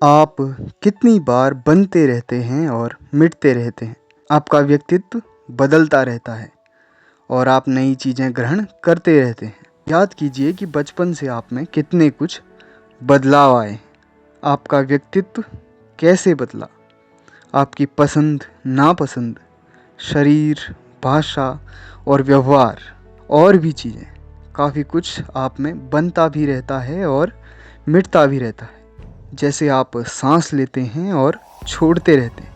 आप कितनी बार बनते रहते हैं और मिटते रहते हैं। आपका व्यक्तित्व बदलता रहता है और आप नई चीज़ें ग्रहण करते रहते हैं। याद कीजिए कि बचपन से आप में कितने कुछ बदलाव आए। आपका व्यक्तित्व कैसे बदला, आपकी पसंद नापसंद, शरीर, भाषा और व्यवहार और भी चीज़ें, काफ़ी कुछ आप में बनता भी रहता है और मिटता भी रहता है। जैसे आप सांस लेते हैं और छोड़ते रहते हैं,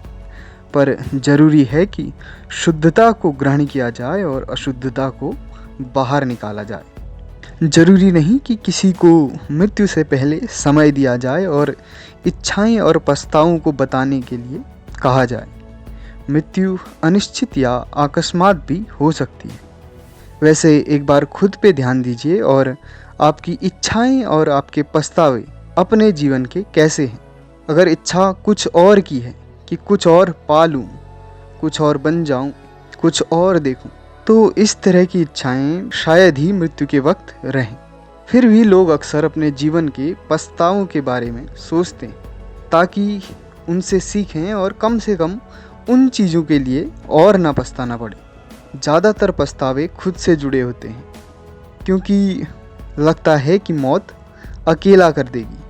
पर ज़रूरी है कि शुद्धता को ग्रहण किया जाए और अशुद्धता को बाहर निकाला जाए। ज़रूरी नहीं कि किसी को मृत्यु से पहले समय दिया जाए और इच्छाएं और पछताओं को बताने के लिए कहा जाए। मृत्यु अनिश्चित या अकस्मात भी हो सकती है। वैसे एक बार खुद पे ध्यान दीजिए और आपकी इच्छाएं और आपके पछतावे अपने जीवन के कैसे हैं। अगर इच्छा कुछ और की है कि कुछ और पा लूँ, कुछ और बन जाऊँ, कुछ और देखूँ, तो इस तरह की इच्छाएं शायद ही मृत्यु के वक्त रहें। फिर भी लोग अक्सर अपने जीवन के पछतावों के बारे में सोचते हैं ताकि उनसे सीखें और कम से कम उन चीज़ों के लिए और ना पछताना पड़े। ज़्यादातर पछतावे खुद से जुड़े होते हैं, क्योंकि लगता है कि मौत अकेला कर देगी।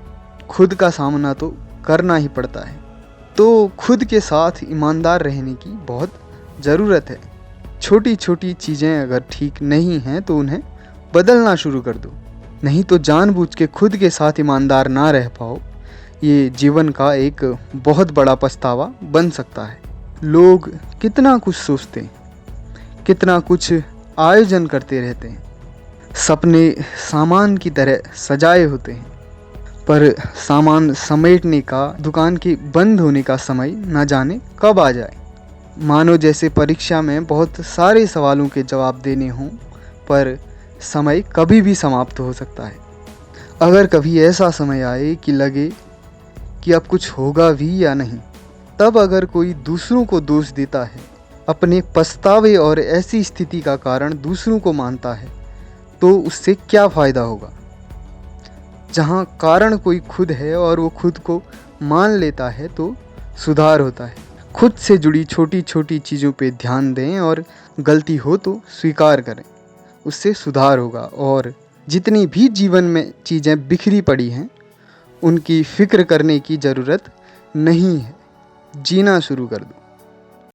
खुद का सामना तो करना ही पड़ता है, तो खुद के साथ ईमानदार रहने की बहुत ज़रूरत है। छोटी छोटी चीज़ें अगर ठीक नहीं हैं तो उन्हें बदलना शुरू कर दो, नहीं तो जानबूझ के खुद के साथ ईमानदार ना रह पाओ। ये जीवन का एक बहुत बड़ा पछतावा बन सकता है। लोग कितना कुछ सोचते हैं, कितना कुछ आयोजन करते रहते हैं, सपने सामान की तरह सजाए होते हैं, पर सामान समेटने का, दुकान के बंद होने का समय न जाने कब आ जाए। मानो जैसे परीक्षा में बहुत सारे सवालों के जवाब देने हों, पर समय कभी भी समाप्त हो सकता है। अगर कभी ऐसा समय आए कि लगे कि अब कुछ होगा भी या नहीं, तब अगर कोई दूसरों को दोष देता है, अपने पछतावे और ऐसी स्थिति का कारण दूसरों को मानता है, तो उससे क्या फ़ायदा होगा। जहाँ कारण कोई खुद है और वो खुद को मान लेता है तो सुधार होता है। खुद से जुड़ी छोटी छोटी चीज़ों पे ध्यान दें और गलती हो तो स्वीकार करें, उससे सुधार होगा। और जितनी भी जीवन में चीज़ें बिखरी पड़ी हैं, उनकी फ़िक्र करने की ज़रूरत नहीं है। जीना शुरू कर दो।